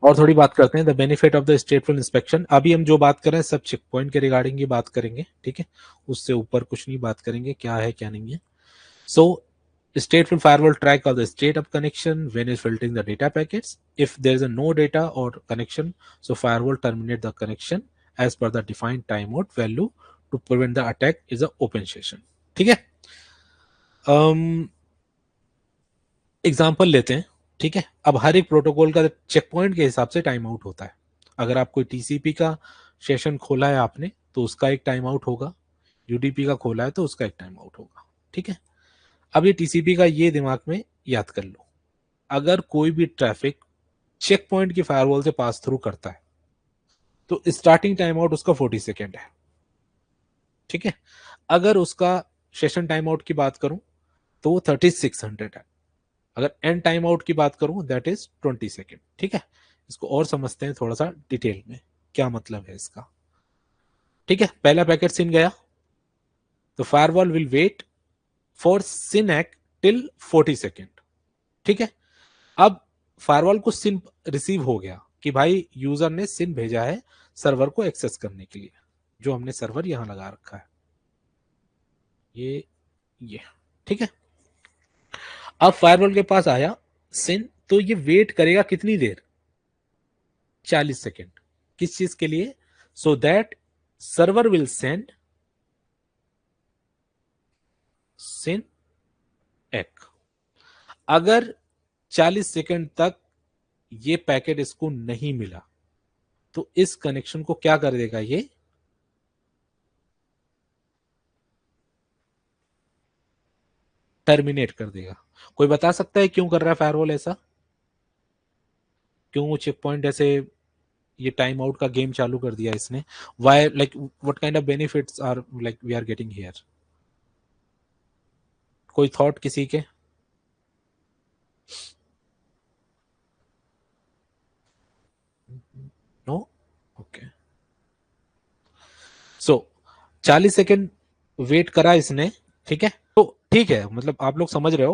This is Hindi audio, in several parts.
और थोड़ी बात करते हैं the benefit of the स्टेटफुल inspection. अभी हम जो बात कर रहे हैं सब चेक पॉइंट के रिगार्डिंग ही बात करेंगे, ठीक है, उससे ऊपर कुछ नहीं बात करेंगे क्या है क्या नहीं है। सो stateful firewall track of the state of connection when it's filtering the data packets. If there is a no data or connection, so firewall terminate the connection as per the defined timeout value to prevent the attack is a open session। ठीक है, एग्जाम्पल लेते हैं, ठीक है। अब हर एक प्रोटोकॉल का चेक पॉइंट के हिसाब से टाइम आउट होता है। अगर आप कोई टीसीपी का सेशन खोला है आपने तो उसका एक टाइम आउट होगा, यूडीपी का खोला है तो उसका एक टाइम आउट होगा, ठीक है। अब ये टीसीपी का ये दिमाग में याद कर लो, अगर कोई भी ट्रैफिक चेक पॉइंट की फायरवॉल से पास थ्रू करता है तो स्टार्टिंग टाइम आउट उसका 40 सेकेंड है, ठीक है। अगर उसका सेशन टाइम आउट की बात करूं तो वो 3600 है। अगर एंड टाइम आउट की बात करूं दैट इज 20 सेकेंड, ठीक है। इसको और समझते हैं थोड़ा सा डिटेल में, क्या मतलब है इसका, ठीक है। पहला पैकेट सिन गया तो firewall will wait for SYN एक्ट टिल 40 सेकेंड, ठीक है। अब फायरवॉल को सिन रिसीव हो गया कि भाई यूजर ने सिन भेजा है सर्वर को एक्सेस करने के लिए, जो हमने सर्वर यहां लगा रखा है, ये ठीक है। अब फायरवॉल के पास आया सिन तो ये वेट करेगा कितनी देर, 40 सेकेंड। किस चीज के लिए, so that server will send syn एक। अगर 40 सेकेंड तक ये पैकेट इसको नहीं मिला तो इस कनेक्शन को क्या कर देगा, ये टर्मिनेट कर देगा। कोई बता सकता है क्यों कर रहा है फायरवॉल ऐसा, क्यों वो चेक पॉइंट ऐसे ये टाइम आउट का गेम चालू कर दिया इसने, why like what kind of benefits are like we are getting here, कोई थॉट किसी के। No, okay. So 40 second wait करा इसने, ठीक है। तो ठीक है, मतलब आप लोग समझ रहे हो,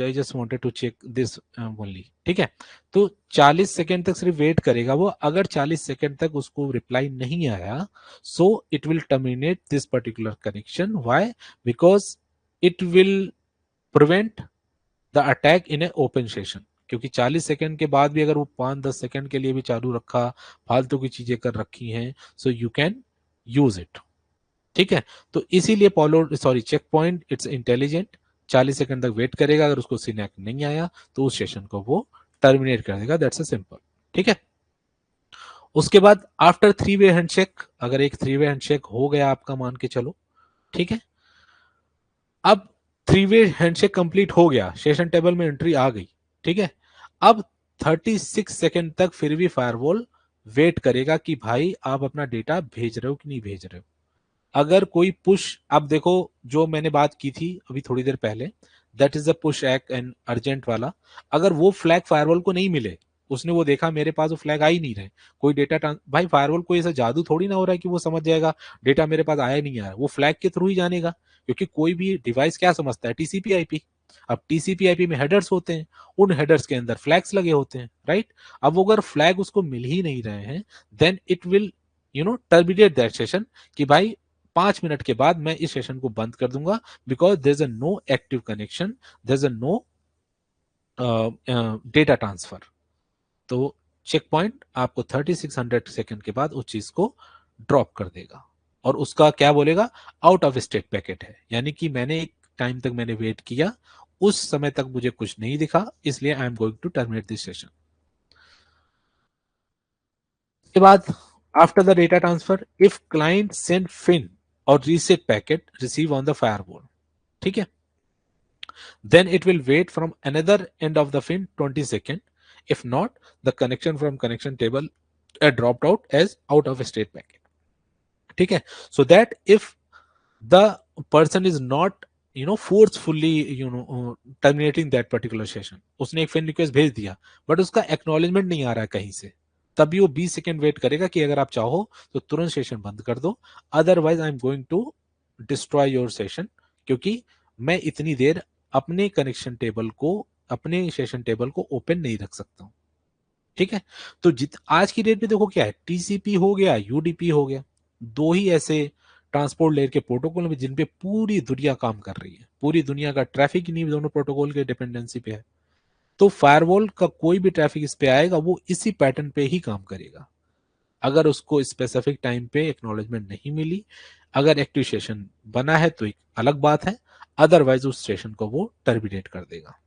I just wanted to check this only, ठीक है। तो 40 सेकेंड तक सिर्फ वेट करेगा वो, अगर 40 सेकेंड तक उसको रिप्लाई नहीं आया so it will terminate this particular connection. Why, because it will prevent the attack in A open session. क्योंकि 40 सेकेंड के बाद भी अगर वो 5-10 सेकेंड के लिए भी चालू रखा, फालतू की चीजें कर रखी हैं, so you can use it, ठीक है। तो इसीलिए Palo sorry Check Point it's intelligent, 40 second तक वेट करेगा, अगर उसको सिनेक नहीं आया तो उस सेशन को वो टर्मिनेट कर देगा, दैट्स अ सिंपल, ठीक है। उसके बाद आफ्टर 3 वे हैंडशेक, अगर एक 3 वे हैंडशेक हो गया आपका मान के चलो, ठीक है। अब 3 वे हैंडशेक कंप्लीट हो गया, सेशन टेबल में एंट्री आ गई, ठीक है। अब 36 सेकंड तक फिर भी फायरवॉल वेट करेगा कि भाई आप अपना डेटा भेज रहे हो कि नहीं भेज रहे हो। अगर कोई पुश, अब देखो जो मैंने बात की थी अभी थोड़ी देर पहले, that is the push act and urgent वाला, अगर वो फ्लैग फायरवॉल को नहीं मिले, उसने वो देखा मेरे पास वो फ्लैग आ ही नहीं रहे, कोई डेटा भाई फायरवॉल को ऐसा जादू थोड़ी ना हो रहा है कि वो समझ जाएगा डेटा मेरे पास आया नहीं आया, वो फ्लैग के थ्रू ही जानेगा। क्योंकि कोई भी डिवाइस क्या समझता है, टीसीपी आईपी। अब टीसीपी आईपी में हेडर्स होते हैं, उन हेडर्स के अंदर फ्लैग्स लगे होते हैं, राइट। अब वो अगर फ्लैग उसको मिल ही नहीं रहे हैं then it will terminate that session, कि भाई 5 मिनट के बाद मैं इस सेशन को बंद कर दूंगा, because there is a no active connection, there is a no data transfer. तो चेक पॉइंट आपको 3600 सेकंड के बाद उस चीज को ड्रॉप कर देगा और उसका क्या बोलेगा, आउट ऑफ स्टेट पैकेट है, यानी कि मैंने एक टाइम तक मैंने वेट किया, उस समय तक मुझे कुछ नहीं दिखा, इसलिए I am going to terminate this session. के बाद after the data transfer if client send fin और reset packet receive on the firewall, ठीक है, then it will wait from another end of the fin 20 seconds. If not, the connection from connection table dropped out as out of state packet, ठीक है। So that if the person is not forcefully terminating that particular session, उसने एक फिन रिक्वेस्ट भेज दिया बट उसका एक्नॉलेजमेंट नहीं आ रहा है कहीं से, तभी वो 20 सेकेंड वेट करेगा कि अगर आप चाहो तो तुरंत सेशन बंद कर दो, otherwise I am going to destroy your session, क्योंकि मैं इतनी देर अपने कनेक्शन टेबल को, अपने सेशन टेबल को ओपन नहीं रख सकता हूं, ठीक है। तो आज की डेट में देखो क्या है, टीसीपी हो गया, यूडीपी हो गया, दो ही ऐसे ट्रांसपोर्ट लेयर के प्रोटोकॉल में जिन पे पूरी दुनिया काम कर रही है, पूरी दुनिया का ट्रैफिक इन्हीं दोनों प्रोटोकॉल के डिपेंडेंसी पे है। तो फायरवॉल का कोई भी ट्रैफिक इस पे आएगा वो इसी पैटर्न पे ही काम करेगा। अगर उसको स्पेसिफिक टाइम पे एक्नॉलेजमेंट नहीं मिली, अगर एक्टिव सेशन बना है तो एक अलग बात है, अदरवाइज उस सेशन को वो टर्मिनेट कर देगा।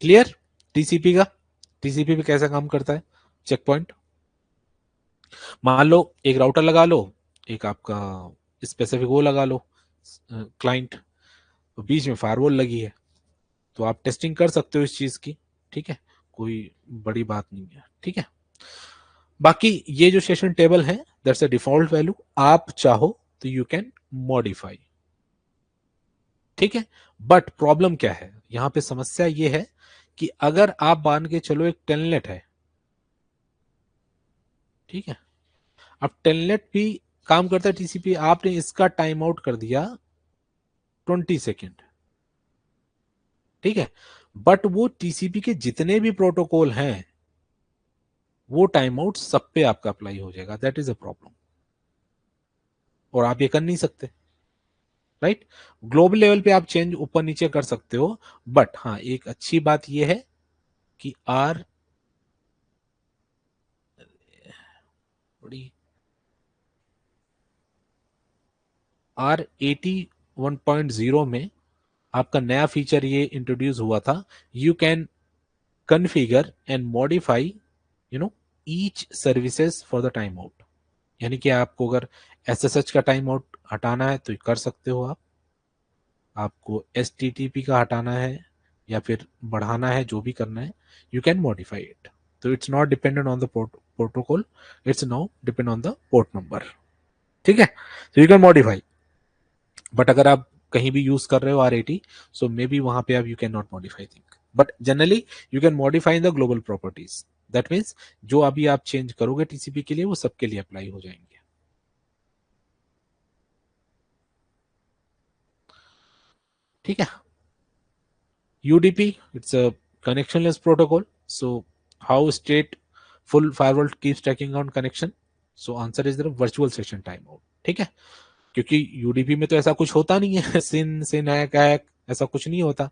क्लियर? टीसीपी का, टीसीपी पे कैसा काम करता है, चेक पॉइंट। मान लो एक राउटर लगा लो, एक आपका स्पेसिफिक वो लगा लो क्लाइंट, तो बीच में फायरवॉल लगी है, तो आप टेस्टिंग कर सकते हो इस चीज की, ठीक है, कोई बड़ी बात नहीं है, ठीक है। बाकी ये जो सेशन टेबल है दैट्स अ डिफॉल्ट वैल्यू, आप चाहो तो यू कैन मॉडिफाई, ठीक है। बट प्रॉब्लम क्या है यहां पे, समस्या ये है कि अगर आप मान के चलो एक टेलनेट है, ठीक है, अब टेलनेट भी काम करता है टीसीपी, आपने इसका टाइम आउट कर दिया 20 सेकेंड, ठीक है, बट वो टीसीपी के जितने भी प्रोटोकॉल हैं वो टाइम आउट सब पे आपका अप्लाई हो जाएगा, दैट इज अ प्रॉब्लम, और आप ये कर नहीं सकते, राइट। ग्लोबल लेवल पे आप चेंज ऊपर नीचे कर सकते हो, बट हाँ एक अच्छी बात यह है कि R81.0 में आपका नया फीचर ये इंट्रोड्यूस हुआ था, you can configure and modify each services for the time out. यानी कि आपको अगर एसएसएच का टाइम आउट हटाना है तो कर सकते हो आप, आपको एसटीटीपी का हटाना है या फिर बढ़ाना है, जो भी करना है यू कैन मॉडिफाई इट। तो it's not dependent on the protocol, it's now depend on the port number, ठीक है। तो यू कैन मॉडिफाई, बट अगर आप कहीं भी यूज कर रहे हो R80, सो मे बी वहां पे आप you can not modify thing, but generally you can modify in the global properties, that means जो अभी आप चेंज करोगे टीसीपी के लिए वो सबके लिए अप्लाई हो जाएंगे, ठीक है। UDP, it's a connectionless protocol. So how stateful firewall keeps tracking on connection? So answer is the virtual session timeout, ठीक है। क्योंकि यूडीपी में तो ऐसा कुछ होता नहीं है सिन सिन हैक ऐसा कुछ नहीं होता,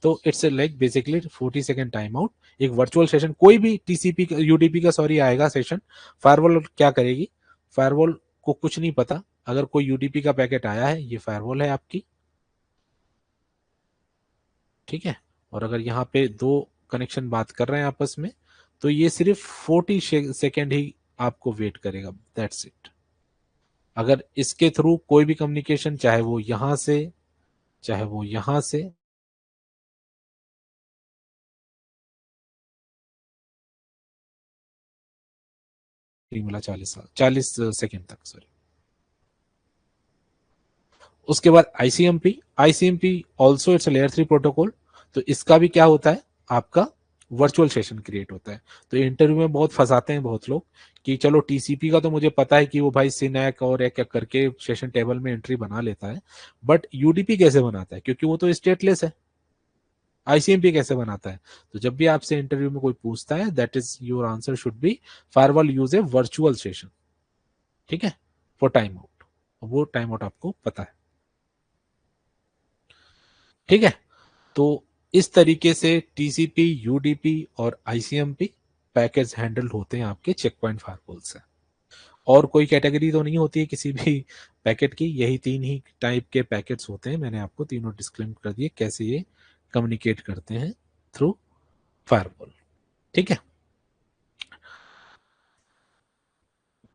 तो it's like basically 40 second time out. एक वर्चुअल सेशन कोई भी टीसीपी यूडीपी का सॉरी आएगा सेशन, फायरवॉल क्या करेगी, फायरवॉल को कुछ नहीं पता, अगर कोई यूडीपी का पैकेट आया है ये फायरवॉल है आपकी, ठीक है, और अगर यहाँ पे दो कनेक्शन बात कर रहे हैं आपस में तो ये सिर्फ 40 सेकेंड ही आपको वेट करेगा, दैट्स इट। अगर इसके थ्रू कोई भी कम्युनिकेशन, चाहे वो यहां से चाहे वो यहां से, मिला 40 सेकेंड तक, सॉरी। उसके बाद ICMP also it's layer 3 protocol, तो इसका भी क्या होता है, आपका वर्चुअल सेशन क्रिएट होता है। तो इंटरव्यू में बहुत फंसाते हैं बहुत लोग कि चलो टीसीपी का तो मुझे पता है कि वो भाई सिनैक और एक एक करके सेशन टेबल में एंट्री बना लेता है, बट यूडीपी कैसे बनाता है, क्योंकि वो तो स्टेटलेस है। आईसीएमपी कैसे बनाता है, तो जब भी आपसे इंटरव्यू में कोई पूछता है that is your answer should be firewall use A virtual session, ठीक है, फॉर टाइम आउट, वो टाइम आउट आपको पता है, ठीक है। तो इस तरीके से टीसीपी, यूडीपी और आईसीएमपी पैकेज हैंडल होते हैं आपके चेक पॉइंट फायरवॉल से। और कोई कैटेगरी तो नहीं होती है किसी भी पैकेट की, यही तीन ही टाइप के पैकेट्स होते हैं, मैंने आपको तीनों डिस्क्लेम कर दिए कैसे ये कम्युनिकेट करते हैं थ्रू फायरवॉल, ठीक है।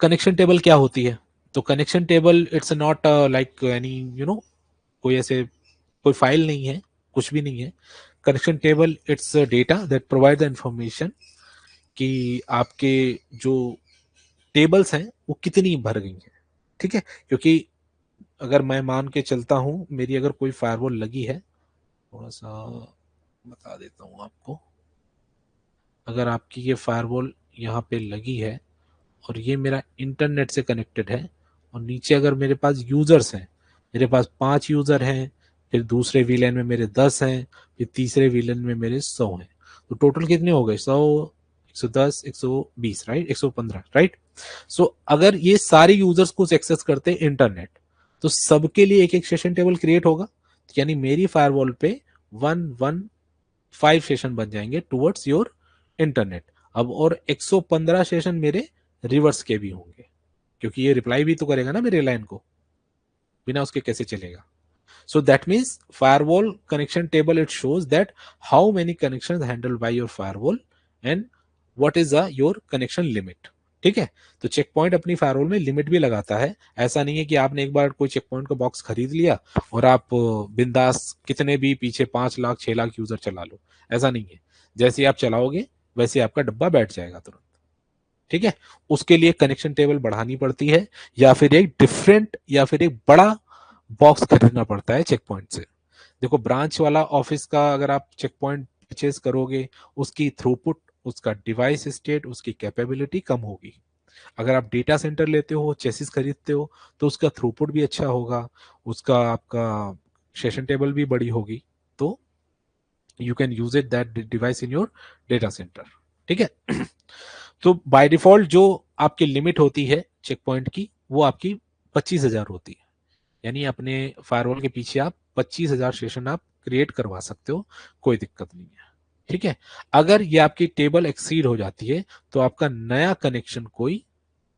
कनेक्शन टेबल क्या होती है, तो connection table it's not like any कोई ऐसे कोई फाइल नहीं है, कुछ भी नहीं है। Connection table it's data that provide the information कि आपके जो टेबल्स हैं वो कितनी भर गई हैं, ठीक है। क्योंकि अगर मैं मान के चलता हूं मेरी अगर कोई फायरवॉल लगी है, थोड़ा सा बता देता हूं आपको, अगर आपकी ये फायरवॉल यहाँ पे लगी है और ये मेरा इंटरनेट से कनेक्टेड है, और नीचे अगर मेरे पास यूजर्स हैं, मेरे पास 5 यूजर हैं, फिर दूसरे वीलैन में मेरे 10 हैं, फिर तीसरे वीलैन में मेरे 100 हैं, तो टोटल कितने हो गए, 100, 110, 120, राइट, 115, राइट। सो अगर ये सारे यूजर्स कुछ एक्सेस करते हैं इंटरनेट, तो सबके लिए एक एक सेशन टेबल क्रिएट होगा, यानी मेरी फायरवॉल पे 115 सेशन बन जाएंगे टुवर्ड्स योर इंटरनेट। अब और 115 सेशन मेरे रिवर्स के भी होंगे, क्योंकि ये रिप्लाई भी तो करेगा ना मेरे लाइन को, बिना उसके कैसे चलेगा। So that means firewall connection table, it shows that how many connections handled by your firewall and what is your connection limit। ठीक है, तो चेक पॉइंट अपनी फायरवॉल में लिमिट भी लगाता है। ऐसा नहीं है कि आपने एक बार कोई चेक पॉइंट का बॉक्स खरीद लिया और आप बिंदास कितने भी पीछे 5 लाख 6 लाख यूजर चला लो, ऐसा नहीं है। जैसे ही आप चलाओगे वैसे आपका डब्बा बैठ जाएगा तुरंत। ठीक है, उसके लिए कनेक्शन टेबल बढ़ानी पड़ती है, या फिर एक डिफरेंट या फिर एक बड़ा बॉक्स खरीदना पड़ता है चेक पॉइंट से। देखो, ब्रांच वाला ऑफिस का अगर आप चेक पॉइंट परचेज करोगे, उसकी थ्रूपुट, उसका डिवाइस स्टेट, उसकी कैपेबिलिटी कम होगी। अगर आप डेटा सेंटर लेते हो, चेसिस खरीदते हो, तो उसका थ्रूपुट भी अच्छा होगा, उसका आपका सेशन टेबल भी बड़ी होगी, तो you can use it that device in your data centre. ठीक है। तो बाय डिफॉल्ट जो आपकी लिमिट होती है चेक पॉइंट की, वो आपकी 25,000 होती है, यानी अपने फायरवॉल के पीछे आप 25,000 सेशन आप क्रिएट करवा सकते हो, कोई दिक्कत नहीं है। ठीक है, अगर ये आपकी टेबल एक्सीड हो जाती है तो आपका नया कनेक्शन कोई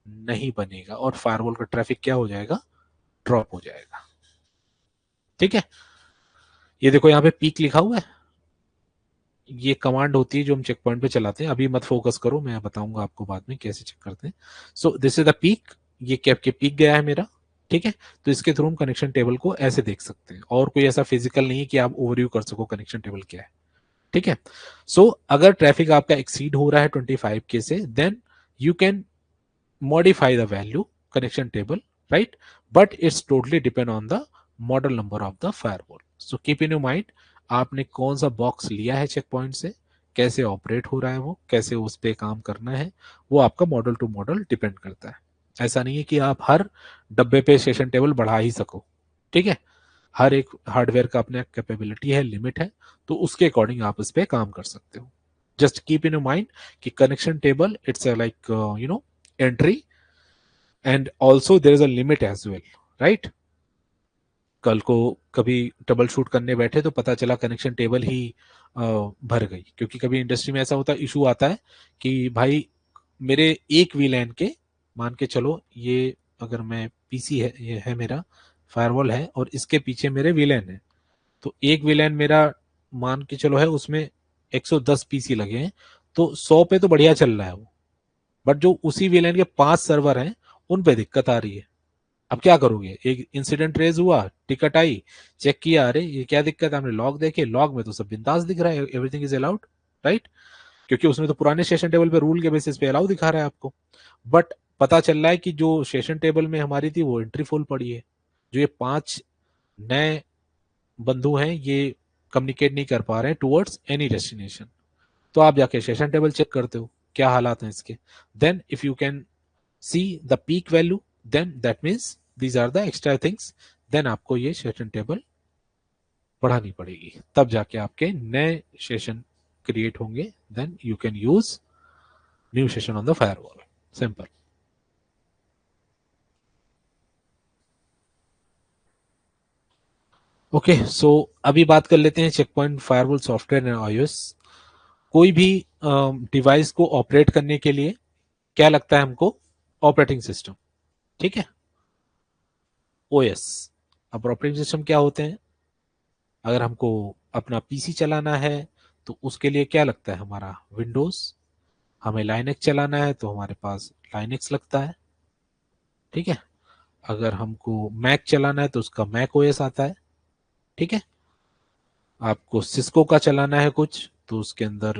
नहीं बनेगा और फायरवॉल का ट्रैफिक क्या हो जाएगा, ड्रॉप हो जाएगा। ठीक है, ये देखो यहाँ पे पीक लिखा हुआ है, ये कमांड होती है जो हम चेक पॉइंट पे चलाते हैं। अभी मत फोकस करो, मैं बताऊंगा आपको बाद में कैसे चेक करते हैं। So this is the peak, ये कैप के पीक गया है मेरा। ठीक है, तो इसके थ्रू हम कनेक्शन टेबल को ऐसे देख सकते हैं, और कोई ऐसा फिजिकल नहीं है कि आप ओवरव्यू कर सको कनेक्शन टेबल क्या है। ठीक है, सो अगर ट्रैफिक आपका एक्सीड हो रहा है 25K से, then you can modify the value connection table, right, but it's totally depend on the model number of the firewall. So keep in your mind, आपने कौन सा बॉक्स लिया है चेक पॉइंट से, कैसे ऑपरेट हो रहा है वो, कैसे उस पर काम करना है, वो आपका मॉडल टू मॉडल डिपेंड करता है। ऐसा नहीं है कि आप हर डब्बे पे सेशन टेबल बढ़ा ही सको। ठीक है, हर एक हार्डवेयर का अपना कैपेबिलिटी है, लिमिट है, तो उसके अकॉर्डिंग आप इस पे काम कर सकते हो। जस्ट कीप इन माइंड कि connection table it's like entry, and also there is a limit as well, right. कल को कभी ट्रबल शूट करने बैठे तो पता चला कनेक्शन टेबल ही भर गई, क्योंकि कभी इंडस्ट्री में ऐसा होता है, इशू आता है कि भाई मेरे एक वीलैन के, मान के चलो ये अगर मैं पीसी है, ये है मेरा फायरवॉल है, और इसके पीछे मेरे वीलैन है, तो एक वीलैन मेरा मान के चलो है, उसमें 110 पीसी लगे हैं, तो 100 पे तो बढ़िया चल रहा है वो, बट जो उसी वीलैन के 5 सर्वर हैं उन पे दिक्कत आ रही है। अब क्या करोगे, एक इंसिडेंट रेज हुआ, टिकट आई, चेक किया, अरे ये क्या दिक्कत है, हमने लॉग देखे, लॉग में तो सब बिंदास दिख रहा है, एवरीथिंग इज अलाउड, राइट, क्योंकि उसने तो पुराने सेशन टेबल पे रूल के बेसिस पे अलाउ दिखा रहा है आपको। बट पता चल रहा है कि जो सेशन टेबल में हमारी थी वो एंट्री फुल पड़ी है, जो ये 5 नए बंधु हैं ये कम्युनिकेट नहीं कर पा रहे हैं टुवर्ड्स एनी डेस्टिनेशन। तो आप जाके सेशन टेबल चेक करते हो क्या हालात हैं इसके, then if you can see the peak value, then that means these are the extra things, then आपको ये सेशन टेबल बढ़ानी पड़ेगी, तब जाके आपके नए सेशन क्रिएट होंगे, then you can use new session on the firewall, simple. Okay, so अभी बात कर लेते हैं Check Point firewall software and iOS। कोई भी डिवाइस को ऑपरेट करने के लिए क्या लगता है हमको, ऑपरेटिंग सिस्टम। ठीक है, ओएस। अब ऑपरेटिंग सिस्टम क्या होते हैं, अगर हमको अपना पीसी चलाना है तो उसके लिए क्या लगता है हमारा, विंडोज। हमें लाइनेक्स चलाना है तो हमारे पास लाइनेक्स लगता है। ठीक है, अगर हमको मैक चलाना है तो उसका मैक ओएस आता है। ठीक है, आपको सिस्को का चलाना है कुछ तो उसके अंदर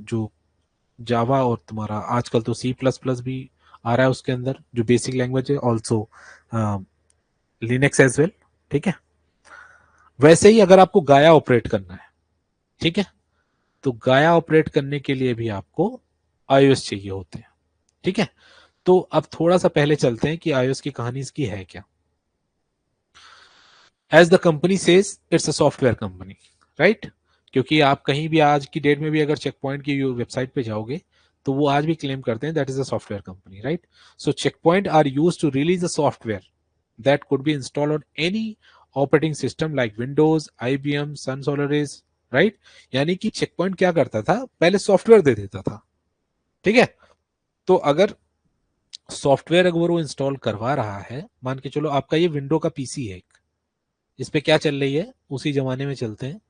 जो जावा और तुम्हारा आजकल तो सी प्लस प्लस भी आ रहा है उसके अंदर, जो बेसिक लैंग्वेज है, ऑल्सो लिनक्स एज वेल। ठीक है, वैसे ही अगर आपको गाया ऑपरेट करना है, ठीक है, तो गाया ऑपरेट करने के लिए भी आपको iOS चाहिए होते हैं। ठीक है, तो अब थोड़ा सा पहले चलते हैं कि iOS की कहानी इसकी है क्या। As the company says it's a software company, right, क्योंकि आप कहीं भी आज की डेट में भी अगर चेक पॉइंट की वेबसाइट पे जाओगे तो वो आज भी क्लेम करते हैं that is a software company, right? So Check Point are use to release a software that could be install on any operating system like Windows, IBM, Sun Solaris, right? यानी कि चेक पॉइंट क्या करता था, पहले सॉफ्टवेयर दे देता था, ठीक है? तो अगर सॉफ्टवेयर अगर वो इंस्टॉल करवा रहा है, मान के चलो आपका ये विंडो का पीसी है, इस पे क्या चल रही है, उसी जमाने में चलते हैं,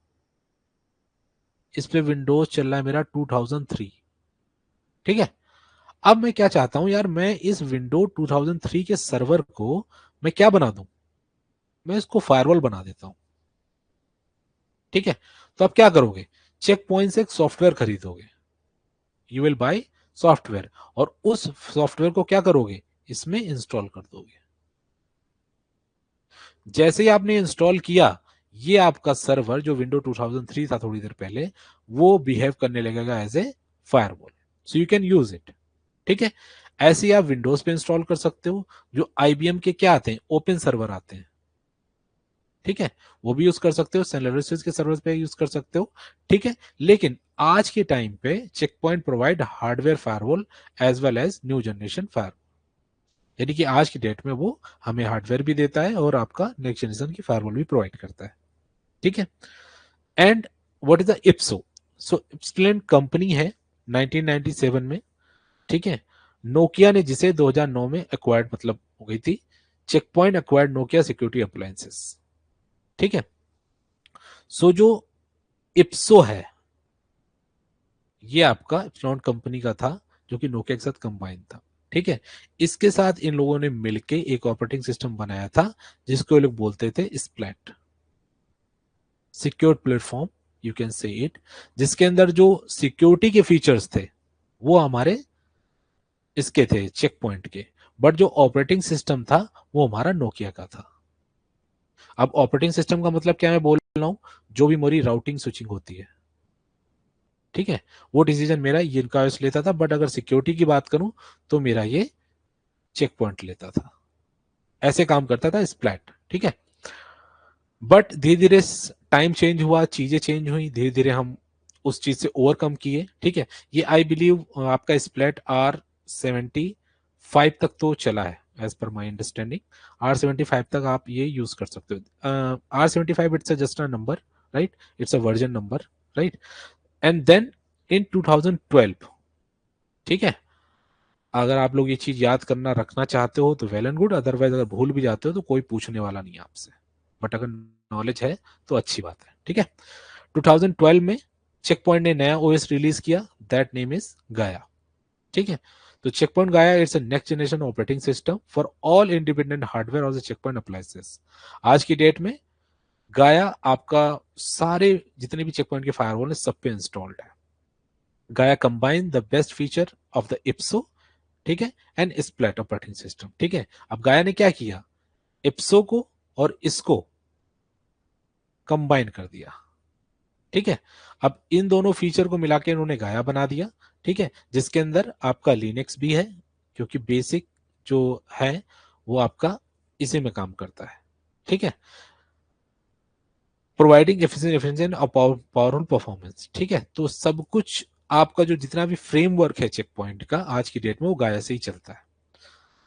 इस पे विंडोज चल रहा है मेरा 2003, ठीक है? अब मैं क्या चाहता हूं यार, मैं इस विंडो 2003 के सर्वर को मैं क्या बना दूं, मैं इसको फायरवॉल बना देता हूं, ठीक है? तो आप क्या करोगे, चेक पॉइंट से एक सॉफ्टवेयर खरीदोगे, यू विल बाय सॉफ्टवेयर, और उस सॉफ्टवेयर को क्या करोगे, इसमें इंस्टॉल कर दोगे। जैसे ही आपने इंस्टॉल किया, ये आपका सर्वर जो विंडो 2003 था थोड़ी देर पहले, वो बिहेव करने लगेगा as a firewall, so you can use it, ठीक है? ऐसे ही आप विंडोज पे इंस्टॉल कर सकते हो, जो आईबीएम के क्या आते हैं, ओपन सर्वर आते हैं, ठीक है? वो भी यूज कर सकते हो, सेलरिस के सर्वर पे यूज कर सकते हो, ठीक है? लेकिन आज के टाइम पे Check Point provide hardware firewall as well as new generation fire, यानी कि आज की डेट में वो हमें हार्डवेयर भी देता है और आपका नेक्स्ट जनरेशन की फायरवॉल भी प्रोवाइड करता है, ठीक है? And what is the इप्सो? So epsilon company है 1997 में, ठीक है? नोकिया ने जिसे 2009 में एक्वायर्ड, मतलब हो गई थी, Check Point acquired Nokia security appliances, ठीक है? सो जो इप्सो है, ये आपका इप्सिलॉन कंपनी का था, जो कि नोकिया के साथ कंबाइन था, ठीक है? इसके साथ इन लोगों ने मिलके एक ऑपरेटिंग सिस्टम बनाया था, जिसको ये लोग बोलते थे splat, secure platform, you can say it, जिसके अंदर जो सिक्योरिटी के फीचर्स थे वो हमारे इसके थे, चेक पॉइंट के, बट जो ऑपरेटिंग सिस्टम था वो हमारा नोकिया का था। अब ऑपरेटिंग सिस्टम का मतलब क्या मैं बोल रहा हूं, जो भी मेरी राउटिंग स्विचिंग होती है, ठीक है, वो डिसीजन मेरा ये इनका लेता था, बट अगर सिक्योरिटी की बात करूं तो मेरा ये चेक पॉइंट लेता था, ऐसे काम करता था स्प्लैट, ठीक है? बट धीरे धीरे टाइम चेंज हुआ, चीजें चेंज हुई, धीरे धीरे हम उस चीज से ओवरकम किए, ठीक है? ये आई बिलीव आपका स्प्लैट R75 तक तो चला है, as per my understanding. R75 तक आप ये यूज कर सकते हो। R75 it's just a number, right? It's a version number, right? And then in 2012, ठीक है, अगर आप लोग ये चीज याद करना रखना चाहते हो तो वेल एंड गुड, अदरवाइज अगर भूल भी जाते हो तो कोई पूछने वाला नहीं है आपसे, बट अगर नॉलेज है तो अच्छी बात है, ठीक है? 2012 में चेक पॉइंट ने नया ओएस रिलीज किया, दैट नेम इज गाया, ठीक है? तो चेक पॉइंट गाया it's a next generation operating system for all independent hardware और चेक पॉइंट अप्लायंसेस। आज की डेट में गाया आपका सारे जितने भी चेक पॉइंट के फायरवॉल है सब पे इंस्टॉल्ड है। गाया combine the best feature of the इप्सो, ठीक है, एंड स्प्लैट ऑपरेटिंग सिस्टम, ठीक है? अब गाया ने क्या किया, इप्सो को और इसको कंबाइन कर दिया, ठीक है? अब इन दोनों फीचर को मिला के इन्होंने गाया बना दिया, ठीक है, जिसके अंदर आपका लिनक्स भी है, क्योंकि बेसिक जो है वो आपका इसी में काम करता है, ठीक है? प्रोवाइडिंग एफिशिएंट और पावरफुल परफॉर्मेंस, ठीक है? तो सब कुछ आपका जो जितना भी फ्रेमवर्क है चेक पॉइंट का आज की डेट में वो गाया से ही चलता है।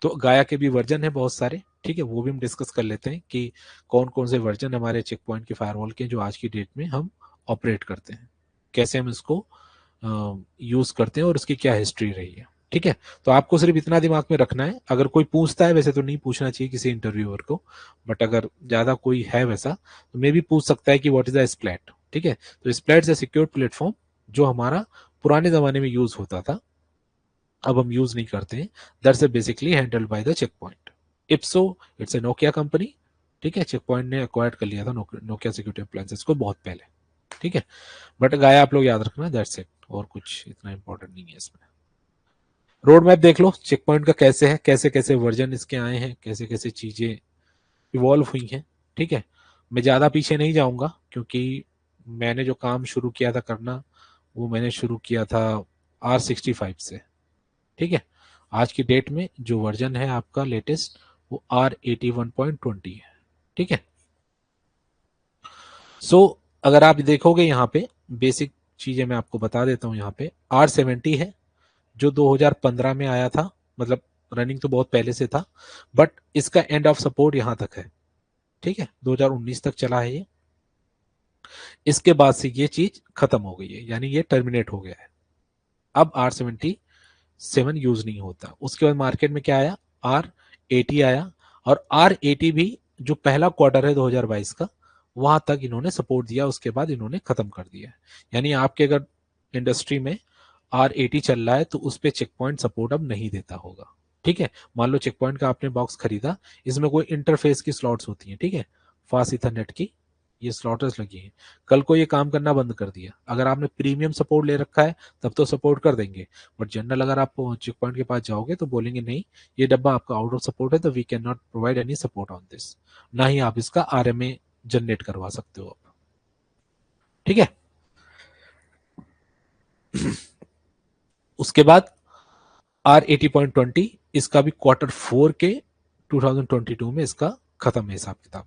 तो गाया के भी वर्जन है बहुत सारे, ठीक है, वो भी हम डिस्कस कर लेते हैं कि कौन कौन से वर्जन हमारे चेक पॉइंट के फायरवॉल के जो आज की डेट में हम ऑपरेट करते हैं, कैसे हम इसको यूज करते हैं और उसकी क्या हिस्ट्री रही है, ठीक है? तो आपको सिर्फ इतना दिमाग में रखना है, अगर कोई पूछता है, वैसे तो नहीं पूछना चाहिए किसी इंटरव्यूअर को, बट अगर ज्यादा कोई है वैसा तो मे भी पूछ सकता है कि व्हाट इज द स्प्लैट, ठीक है? तो स्प्लैट इज सिक्योर प्लेटफॉर्म, जो हमारा पुराने जमाने में यूज होता था, अब हम यूज नहीं करते हैं, that's basically handled by the Check Point. IPSO it's a Nokia company, ठीक है? चेक पॉइंट ने एक्वायर्ड कर लिया था नोकिया सिक्योरिटी अप्लायंसेस को बहुत पहले, ठीक है? बट गाया आप लोग याद रखना, दैट्स इट, और कुछ इतना इंपॉर्टेंट नहीं है इसमें। रोड मैप देख लो चेक पॉइंट का, कैसे है, कैसे कैसे वर्जन इसके आए हैं, कैसे कैसे चीजें इवॉल्व हुई हैं, ठीक है? मैं ज्यादा पीछे नहीं जाऊंगा, क्योंकि मैंने जो काम शुरू किया था करना, वो मैंने शुरू किया था R65 से, ठीक है? आज की डेट में जो वर्जन है आपका लेटेस्ट, वो R81.20 है, ठीक है? सो अगर आप देखोगे यहाँ पे बेसिक चीजें मैं आपको बता देता हूँ, यहाँ पे R70 है, जो 2015 में आया था, मतलब रनिंग तो बहुत पहले से था, बट इसका एंड ऑफ सपोर्ट यहां तक है, ठीक है, 2019 तक चला है ये। इसके बाद से ये चीज खत्म हो गई है, यानी ये टर्मिनेट हो गया है। अब R77 यूज नहीं होता। उसके बाद मार्केट में क्या आया, R80 आया, और R80 भी जो पहला क्वार्टर है 2022 का, वहां तक इन्होंने सपोर्ट दिया, उसके बाद इन्होंने खत्म कर दिया। यानी आपके अगर इंडस्ट्री में R80 चल रहा है तो उस पर चेक पॉइंट सपोर्ट अब नहीं देता होगा, ठीक है। मान लो चेक पॉइंट का आपने बॉक्स खरीदा, इसमें कोई इंटरफेस की स्लॉट्स होती हैं, ठीक है, फास्ट इथरनेट की ये स्लॉटर्स लगी हैं। कल को ये काम करना बंद कर दिया, अगर आपने प्रीमियम सपोर्ट ले रखा है तब तो सपोर्ट कर देंगे, बट जनरल अगर आप चेक पॉइंट के पास जाओगे तो बोलेंगे नहीं, ये डब्बा आपका आउट ऑफ सपोर्ट है, तो we can not provide any support on this. ना ही आप इसका आरएमए जनरेट करवा सकते हो आप, ठीक है। उसके बाद R80.20, इसका भी Q4 के 2022 में इसका खत्म है हिसाब किताब।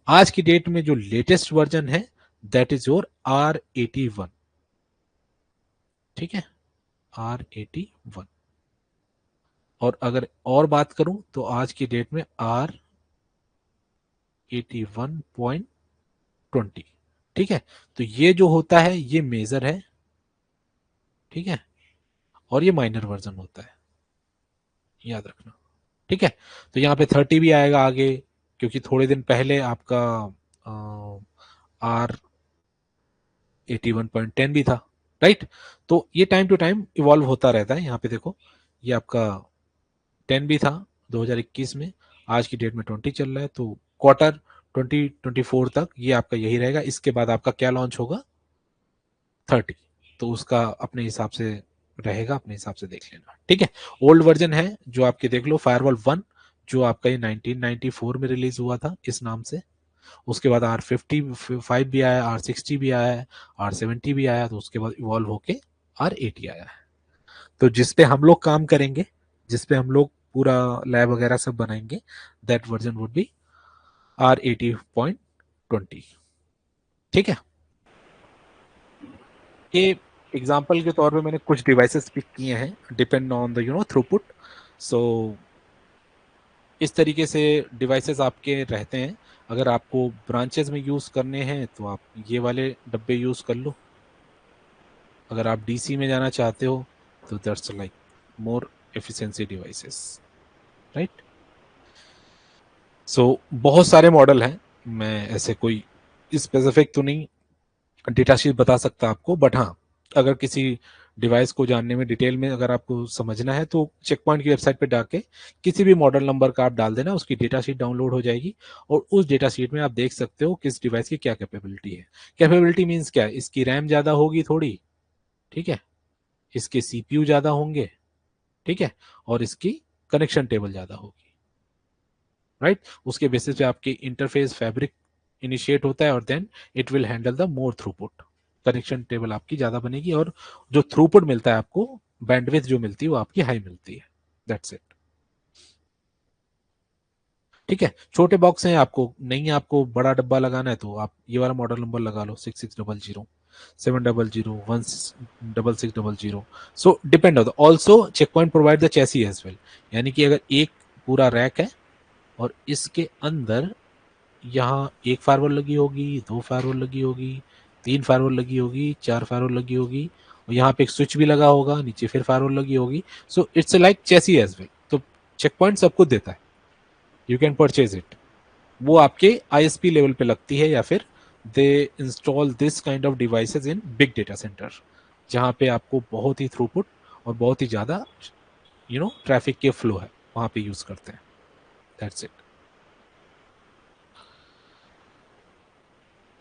आज की डेट में जो लेटेस्ट वर्जन है दैट इज योर R81, ठीक है, R81। और अगर और बात करूं तो आज की डेट में R81.20, ठीक है। तो ये जो होता है ये मेजर है, ठीक है, और ये माइनर वर्जन होता है, याद रखना, ठीक है। तो यहाँ पे 30 भी आएगा आगे, क्योंकि थोड़े दिन पहले आपका R81.10 भी था, राइट। तो ये टाइम टू टाइम इवॉल्व होता रहता है। यहाँ पे देखो, ये आपका 10 भी था 2021 में, आज की डेट में 20 चल रहा है, तो क्वार्टर 2024 तक ये आपका यही रहेगा। इसके बाद आपका क्या लॉन्च होगा, 30, तो उसका अपने हिसाब से रहेगा, अपने हिसाब से देख लेना, ठीक है। ओल्ड वर्जन है जो आपके देख लो, फायरवॉल 1, जो आपका ये 1994 में रिलीज हुआ था इस नाम से। उसके बाद R55 भी आया, R60 भी आया है, R70 भी आया, तो उसके बाद इवॉल्व होके R80 आया है। तो जिसपे हम लोग काम करेंगे, जिसपे हम लोग पूरा लैब वगैरह सब बनाएंगे, that version would be R80.20, ठीक है। ये एग्जाम्पल के तौर पे मैंने कुछ डिवाइसेस पिक किए हैं, डिपेंड ऑन द थ्रूपुट। सो इस तरीके से डिवाइसेस आपके रहते हैं। अगर आपको ब्रांचेस में यूज़ करने हैं तो आप ये वाले डब्बे यूज़ कर लो। अगर आप डीसी में जाना चाहते हो तो that's like more efficiency devices, right. So बहुत सारे मॉडल हैं, मैं ऐसे कोई स्पेसिफिक तो नहीं डेटा शीट बता सकता आपको, बट हाँ, अगर किसी डिवाइस को जानने में डिटेल में अगर आपको समझना है तो चेक पॉइंट की वेबसाइट पे जाके किसी भी मॉडल नंबर का आप डाल देना, उसकी डेटा शीट डाउनलोड हो जाएगी, और उस डेटा शीट में आप देख सकते हो किस डिवाइस की क्या कैपेबिलिटी है। कैपेबिलिटी मीन्स क्या है, इसकी रैम ज्यादा होगी थोड़ी, ठीक है, इसके सीपीयू ज्यादा होंगे, ठीक है, और इसकी कनेक्शन टेबल ज्यादा होगी, राइट। उसके बेसिस पे आपके इंटरफेस फैब्रिक इनिशिएट होता है, और then it will handle the more throughput. Connection table आपकी ज्यादा बनेगी, और जो थ्रूपुट मिलता है आपको, बैंडविड्थ जो मिलती है वो आपकी हाई मिलती है, दैट्स इट, ठीक है। छोटे बॉक्स हैं, आपको नहीं, आपको बड़ा डब्बा लगाना है तो आप ये वाला मॉडल नंबर लगा लो, 6600 700 1660। सो डिपेंड होता, also Check Point provide the chassis as well. यानी कि अगर एक पूरा रैक है और इसके अंदर यहाँ एक फायरवॉल लगी होगी, दो फायरवॉल लगी होगी, तीन फायरवॉल लगी होगी, चार फायरवॉल लगी होगी, और यहाँ पे एक स्विच भी लगा होगा, नीचे फिर फायरवॉल लगी होगी। So it's like chassis as well. तो चेक पॉइंट सब कुछ देता है, यू कैन परचेज इट। वो आपके आईएसपी लेवल पे लगती है, या फिर they install this kind of devices in big data center, जहाँ पे आपको बहुत ही थ्रूपुट और बहुत ही ज़्यादा ट्रैफिक के फ्लो है, वहाँ पे यूज़ करते हैं, दैट्स इट।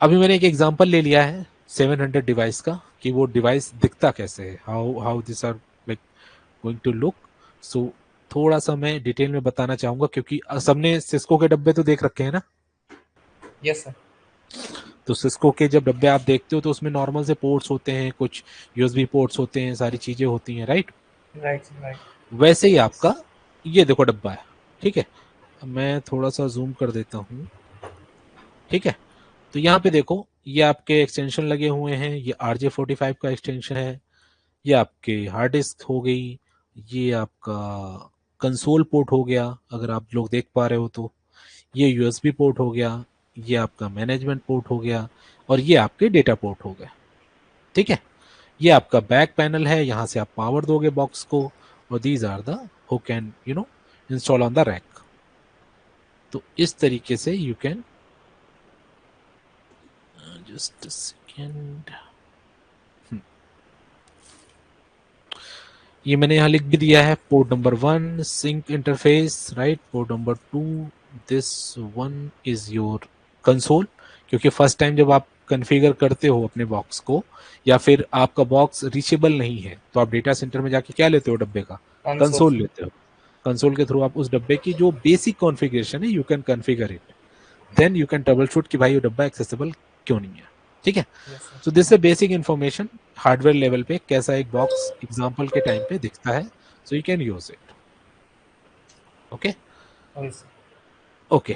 अभी मैंने एक एग्जांपल ले लिया है 700 डिवाइस का, कि वो डिवाइस दिखता कैसे है, how how this are like going to look. So थोड़ा सा मैं डिटेल में बताना चाहूंगा, क्योंकि सबने सिस्को के डब्बे तो देख रखे हैं ना। Yes sir. तो सिस्को के जब डब्बे आप देखते हो तो उसमें नॉर्मल से पोर्ट्स होते हैं, कुछ यूएसबी पोर्ट्स होते हैं, सारी चीजें होती हैं, राइट। Right right. वैसे ही आपका ये देखो डब्बा है, ठीक है। मैं थोड़ा सा जूम कर देता हूँ, ठीक है। तो यहाँ पे देखो, ये आपके एक्सटेंशन लगे हुए हैं, ये RJ45 का एक्सटेंशन है, ये आपके हार्ड डिस्क हो गई, ये आपका कंसोल पोर्ट हो गया अगर आप लोग देख पा रहे हो तो, ये यूएसबी पोर्ट हो गया, ये आपका मैनेजमेंट पोर्ट हो गया, और ये आपके डेटा पोर्ट हो गए। ठीक है, ये आपका बैक पैनल है, यहां से आप पावर दोगे बॉक्स को, और these are the who can install on the rack. तो इस तरीके से यू कैन, जस्ट सेकेंड, ये मैंने यहाँ लिख भी दिया है, port number 1 sync interface, right, port number 2 this one is your console, क्योंकि फर्स्ट टाइम जब आप कॉन्फ़िगर करते हो अपने बॉक्स को, या फिर आपका बॉक्स रीचेबल नहीं है, तो आप डेटा सेंटर में जाके क्या लेते हो डब्बे का, कंसोल। कंसोल लेते हो। कंसोल के थ्रू आप उस डब्बे की जो बेसिक कॉन्फ़िगरेशन है you can configure it, then you can troubleshoot कि भाई ये डब्बा एक्सेसिबल क्यों नहीं है। ठीक है, Yes, sir. सो दिस है बेसिक इंफॉर्मेशन हार्डवेयर लेवल पे कैसा एक बॉक्स एग्जांपल के टाइम पे दिखता है, सो you can use it. Okay Okay, sir. Okay.